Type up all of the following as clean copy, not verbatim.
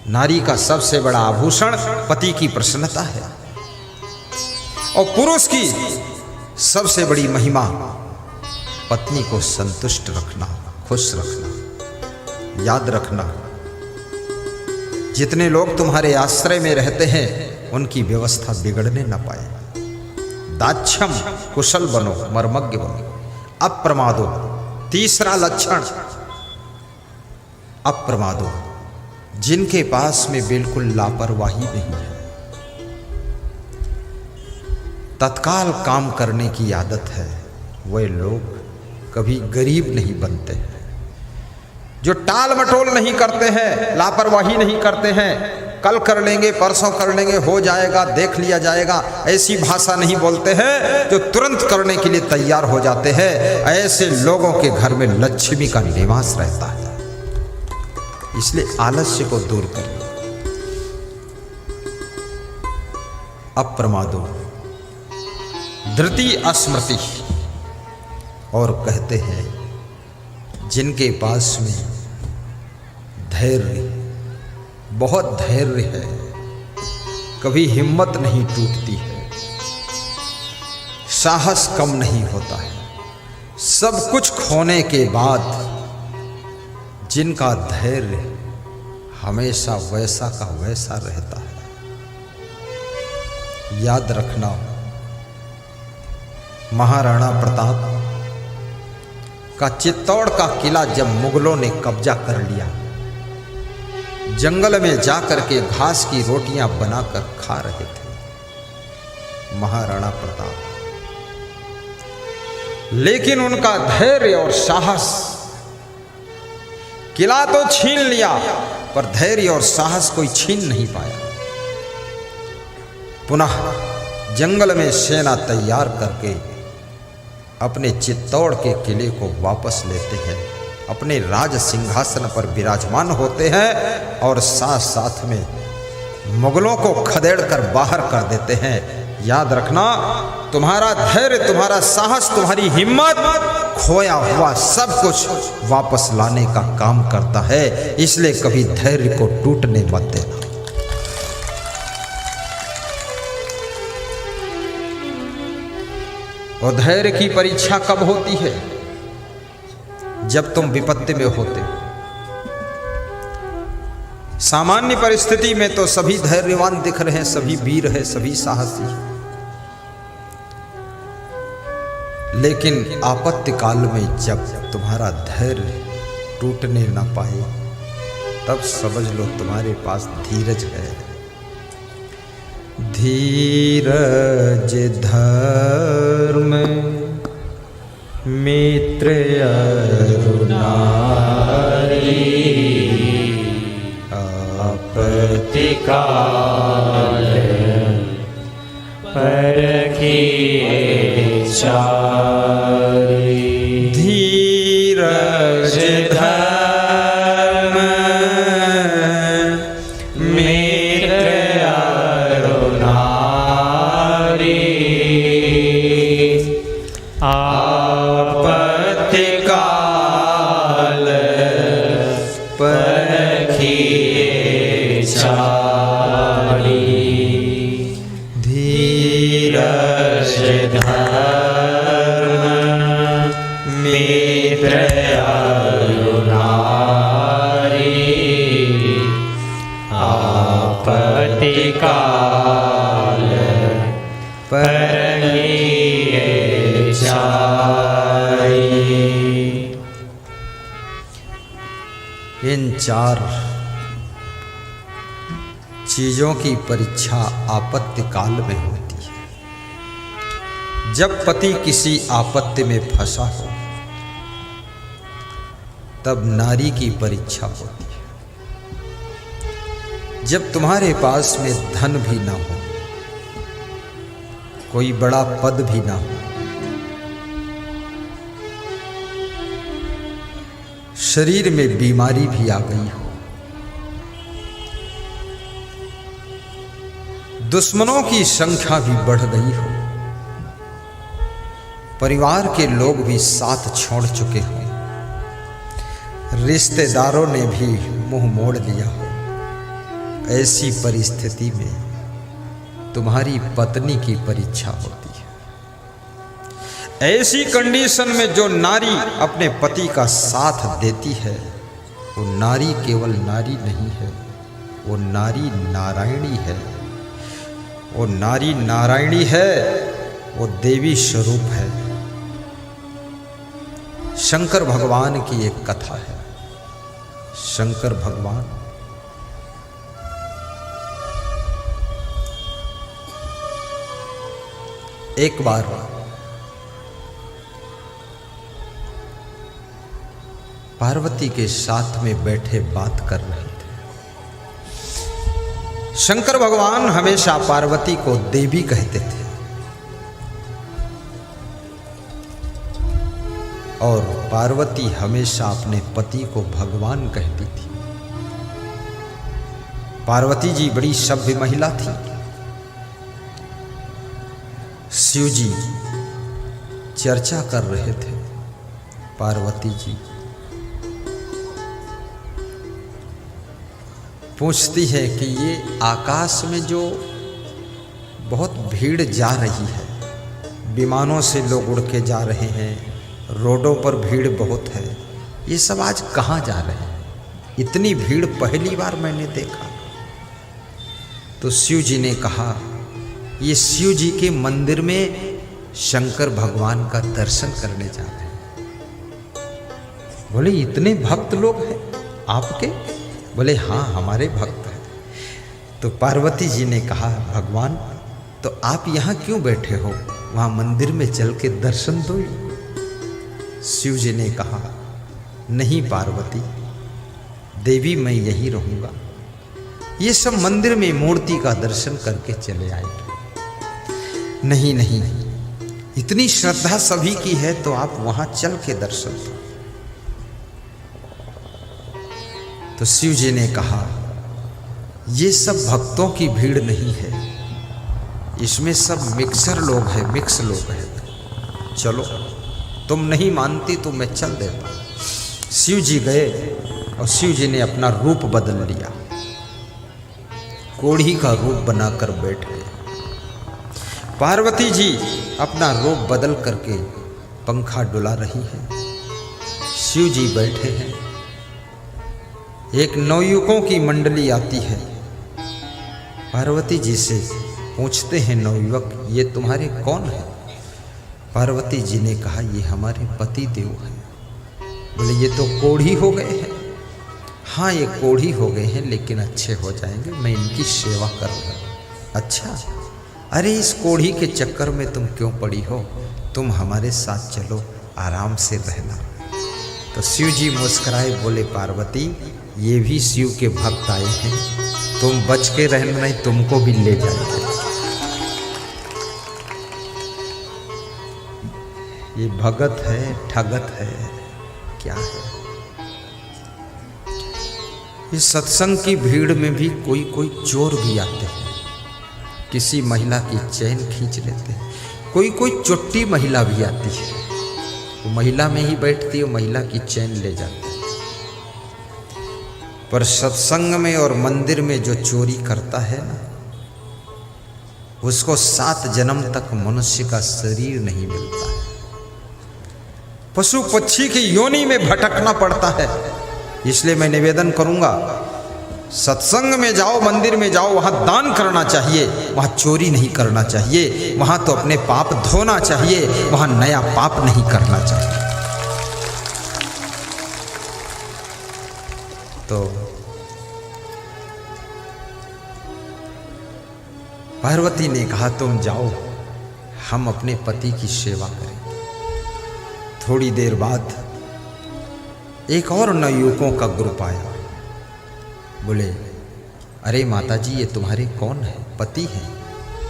नारी का सबसे बड़ा आभूषण पति की प्रसन्नता है और पुरुष की सबसे बड़ी महिमा पत्नी को संतुष्ट रखना, खुश रखना। याद रखना, जितने लोग तुम्हारे आश्रय में रहते हैं उनकी व्यवस्था बिगड़ने न पाए। दाक्षम, कुशल बनो, मर्मज्ञ बनो। अप्रमादो, तीसरा लक्षण अप्रमादो, जिनके पास में बिल्कुल लापरवाही नहीं है, तत्काल काम करने की आदत है, वे लोग कभी गरीब नहीं बनते हैं। जो टाल मटोल नहीं करते हैं, लापरवाही नहीं करते हैं, कल कर लेंगे, परसों कर लेंगे, हो जाएगा, देख लिया जाएगा, ऐसी भाषा नहीं बोलते हैं, जो तुरंत करने के लिए तैयार हो जाते हैं, ऐसे लोगों के घर में लक्ष्मी का निवास रहता है। इसलिए आलस्य को दूर करिए। अप्रमादो, धृति अस्मृति, और कहते हैं जिनके पास में धैर्य, बहुत धैर्य है, कभी हिम्मत नहीं टूटती है, साहस कम नहीं होता है, सब कुछ खोने के बाद जिनका धैर्य हमेशा वैसा का वैसा रहता है। याद रखना, महाराणा प्रताप का चित्तौड़ का किला जब मुगलों ने कब्जा कर लिया, जंगल में जाकर के घास की रोटियां बनाकर खा रहे थे महाराणा प्रताप, लेकिन उनका धैर्य और साहस, किला तो छीन लिया पर धैर्य और साहस कोई छीन नहीं पाया। पुनः जंगल में सेना तैयार करके अपने चित्तौड़ के किले को वापस लेते हैं, अपने राज सिंहासन पर विराजमान होते हैं और साथ साथ में मुगलों को खदेड़ कर बाहर कर देते हैं। याद रखना, तुम्हारा धैर्य, तुम्हारा साहस, तुम्हारी हिम्मत खोया हुआ सब कुछ वापस लाने का काम करता है। इसलिए कभी धैर्य को टूटने मत देना। और धैर्य की परीक्षा कब होती है? जब तुम विपत्ति में होते हो। सामान्य परिस्थिति में तो सभी धैर्यवान दिख रहे हैं, सभी वीर हैं, सभी साहसी, लेकिन आपत्ति काल में जब तुम्हारा धैर्य टूटने ना पाए, तब समझ लो तुम्हारे पास धीरज है। धीरज धर्म मित्र अरु नारी, आपत्ति काल परखिए चारी। धीरज धर्म मित्र अरु नारी, आपत्ति काल परखिए चारी। धीरज धर्म मित्र अरु नारी, आपत्ति काल परखिए चारी। इन चार चीजों की परीक्षा आपत्ति काल में होती है। जब पति किसी आपत्ति में फंसा हो, तब नारी की परीक्षा होती है। जब तुम्हारे पास में धन भी ना हो, कोई बड़ा पद भी ना हो, शरीर में बीमारी भी आ गई हो, दुश्मनों की संख्या भी बढ़ गई हो, परिवार के लोग भी साथ छोड़ चुके हो, रिश्तेदारों ने भी मुंह मोड़ लिया हो, ऐसी परिस्थिति में तुम्हारी पत्नी की परीक्षा होती है। ऐसी कंडीशन में जो नारी अपने पति का साथ देती है, वो नारी केवल नारी नहीं है, वो नारी नारायणी है। वो नारी नारायणी है, वो देवी स्वरूप है। शंकर भगवान की एक कथा है। शंकर भगवान एक बार पार्वती के साथ में बैठे बात कर रहे थे। शंकर भगवान हमेशा पार्वती को देवी कहते थे और पार्वती हमेशा अपने पति को भगवान कहती थी। पार्वती जी बड़ी सभ्य महिला थी। शिव जी चर्चा कर रहे थे। पार्वती जी पूछती है कि ये आकाश में जो बहुत भीड़ जा रही है, विमानों से लोग उड़ के जा रहे हैं, रोडों पर भीड़ बहुत है, ये सब आज कहाँ जा रहे हैं? इतनी भीड़ पहली बार मैंने देखा। तो शिव जी ने कहा, ये शिव जी के मंदिर में शंकर भगवान का दर्शन करने जा रहे हैं। बोले इतने भक्त लोग हैं आपके? बोले हाँ, हमारे भक्त हैं। तो पार्वती जी ने कहा, भगवान तो आप यहाँ क्यों बैठे हो? वहाँ मंदिर में चल के दर्शन दो। शिव जी ने कहा, नहीं पार्वती देवी, मैं यहीं रहूँगा। ये सब मंदिर में मूर्ति का दर्शन करके चले आएंगे। नहीं नहीं, इतनी श्रद्धा सभी की है तो आप वहाँ चल के दर्शन दो। तो शिव जी ने कहा, ये सब भक्तों की भीड़ नहीं है, इसमें सब मिक्सर लोग हैं, मिक्स लोग हैं। चलो, तुम नहीं मानती तो मैं चल देता। शिव जी गए और शिव जी ने अपना रूप बदल लिया, कोढ़ी का रूप बनाकर बैठ गए। पार्वती जी अपना रूप बदल करके पंखा डुला रही हैं। शिव जी बैठे हैं। एक नवयुवकों की मंडली आती है। पार्वती जी से पूछते हैं नवयुवक, ये तुम्हारे कौन है? पार्वती जी ने कहा, ये हमारे पति देव हैं। बोले ये तो कोढ़ी हो गए हैं। हाँ, ये कोढ़ी हो गए हैं लेकिन अच्छे हो जाएंगे, मैं इनकी सेवा करूँगा। अच्छा, अरे इस कोढ़ी के चक्कर में तुम क्यों पड़ी हो? तुम हमारे साथ चलो, आराम से रहना। तो शिव जी मुस्कुराए, बोले पार्वती ये भी शिव के भक्त आए हैं, तुम बच के रहना नहीं तुमको भी ले जाएंगे। ये भगत है, ठगत है, क्या है? इस सत्संग की भीड़ में भी कोई कोई चोर भी आते हैं, किसी महिला की चैन खींच लेते हैं। कोई कोई चुट्टी महिला भी आती है, वो महिला में ही बैठती है, महिला की चैन ले जाती है। पर सत्संग में और मंदिर में जो चोरी करता है ना, उसको 7 जन्म तक मनुष्य का शरीर नहीं मिलता है, पशु पक्षी की योनि में भटकना पड़ता है। इसलिए मैं निवेदन करूंगा, सत्संग में जाओ, मंदिर में जाओ, वहां दान करना चाहिए, वहां चोरी नहीं करना चाहिए, वहां तो अपने पाप धोना चाहिए, वहां नया पाप नहीं करना चाहिए। तो पार्वती ने कहा, तुम जाओ, हम अपने पति की सेवा करें। थोड़ी देर बाद एक और नवयुवकों का ग्रुप आया। बोले, अरे माता जी ये तुम्हारे कौन है? पति हैं?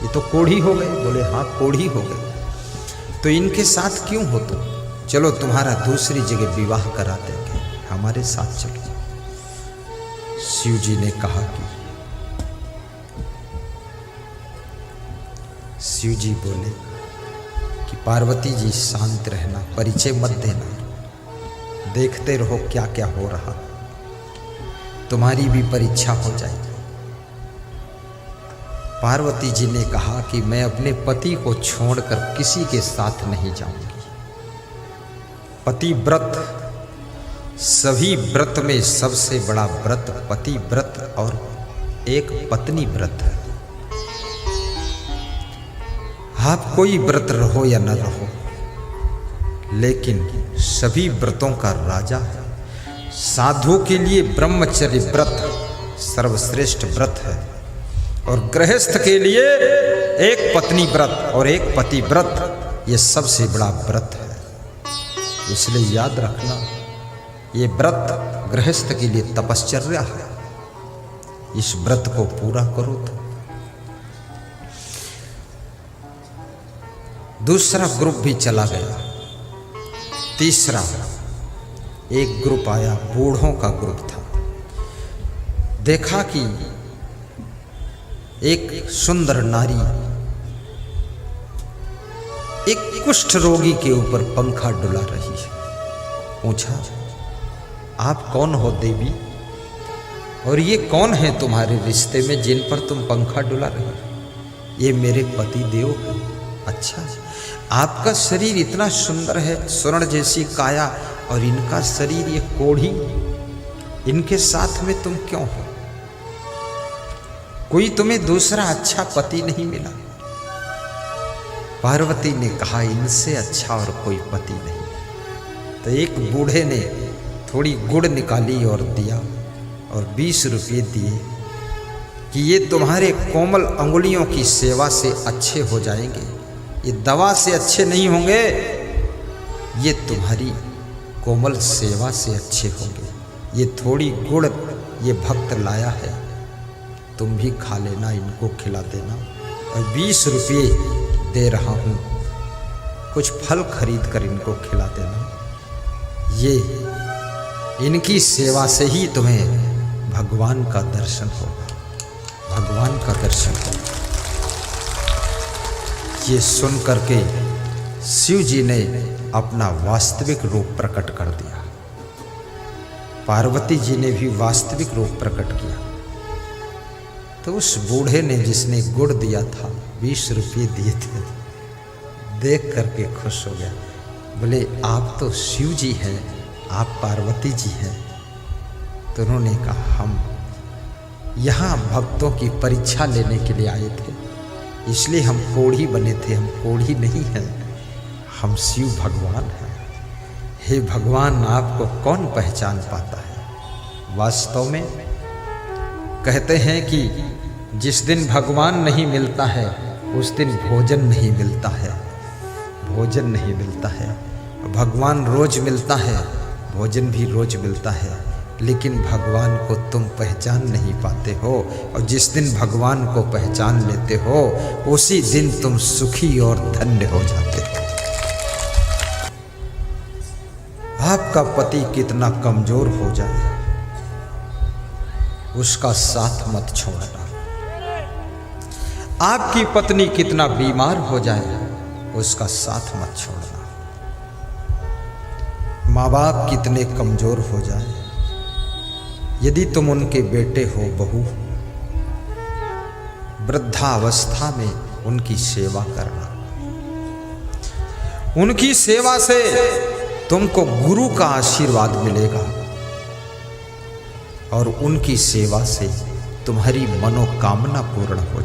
ये तो कोढ़ी हो गए। बोले हाँ, कोढ़ी हो गए। तो इनके साथ क्यों हो तुम? चलो तुम्हारा दूसरी जगह विवाह करा देंगे, हमारे साथ चलो। शिव जी ने कहा कि शिव जी बोले कि पार्वती जी शांत रहना, परिचय मत देना, देखते रहो क्या क्या हो रहा, तुम्हारी भी परीक्षा हो जाएगी। पार्वती जी ने कहा कि मैं अपने पति को छोड़कर किसी के साथ नहीं जाऊंगी। पति व्रत, सभी व्रत में सबसे बड़ा व्रत पति व्रत और एक पत्नी व्रत है। आप कोई व्रत रहो या न रहो, लेकिन सभी व्रतों का राजा है। साधु के लिए ब्रह्मचर्य व्रत सर्वश्रेष्ठ व्रत है और गृहस्थ के लिए एक पत्नी व्रत और एक पति व्रत ये सबसे बड़ा व्रत है। इसलिए याद रखना, ये व्रत गृहस्थ के लिए तपश्चर्या है। इस व्रत को पूरा करो तो। दूसरा ग्रुप भी चला गया। तीसरा एक ग्रुप आया, बूढ़ों का ग्रुप था। देखा कि एक सुंदर नारी एक कुष्ठ रोगी के ऊपर पंखा डुला रही है। पूछा, आप कौन हो देवी, और ये कौन है तुम्हारे रिश्ते में जिन पर तुम पंखा डुला रही हो? ये मेरे पति देव हैं। अच्छा, आपका शरीर इतना सुंदर है, स्वर्ण जैसी काया, और इनका शरीर ये कोढ़ी, इनके साथ में तुम क्यों हो? कोई तुम्हें दूसरा अच्छा पति नहीं मिला? पार्वती ने कहा, इनसे अच्छा और कोई पति नहीं। तो एक बूढ़े ने थोड़ी गुड़ निकाली और दिया और 20 रुपये दिए कि ये तुम्हारे कोमल अंगुलियों की सेवा से अच्छे हो जाएंगे, ये दवा से अच्छे नहीं होंगे, ये तुम्हारी कोमल सेवा से अच्छे होंगे। ये थोड़ी गुड़ ये भक्त लाया है, तुम भी खा लेना, इनको खिला देना, और 20 रुपये दे रहा हूँ, कुछ फल खरीद कर इनको खिला देना। ये इनकी सेवा से ही तुम्हें भगवान का दर्शन होगा, भगवान का दर्शन होगा। ये सुन करके शिव जी ने अपना वास्तविक रूप प्रकट कर दिया। पार्वती जी ने भी वास्तविक रूप प्रकट किया। तो उस बूढ़े ने, जिसने गुड़ दिया था, 20 रुपये दिए थे, देख करके खुश हो गया। बोले, आप तो शिव जी हैं, आप पार्वती जी हैं। तो उन्होंने कहा, हम यहाँ भक्तों की परीक्षा लेने के लिए आए थे, इसलिए हम कोढ़ी बने थे, हम कोढ़ी नहीं हैं, हम शिव भगवान हैं। हे भगवान, आपको कौन पहचान पाता है? वास्तव में कहते हैं कि जिस दिन भगवान नहीं मिलता है उस दिन भोजन नहीं मिलता है, भोजन नहीं मिलता है। भगवान रोज मिलता है, भोजन भी रोज मिलता है, लेकिन भगवान को तुम पहचान नहीं पाते हो। और जिस दिन भगवान को पहचान लेते हो उसी दिन तुम सुखी और धन्य हो जाते हो। आपका पति कितना कमजोर हो जाए, उसका साथ मत छोड़ना। आपकी पत्नी कितना बीमार हो जाए, उसका साथ मत छोड़ना। माँ बाप कितने कमजोर हो जाए, यदि तुम उनके बेटे हो, बहू, वृद्धावस्था में उनकी सेवा करना। उनकी सेवा से तुमको गुरु का आशीर्वाद मिलेगा और उनकी सेवा से तुम्हारी मनोकामना पूर्ण हो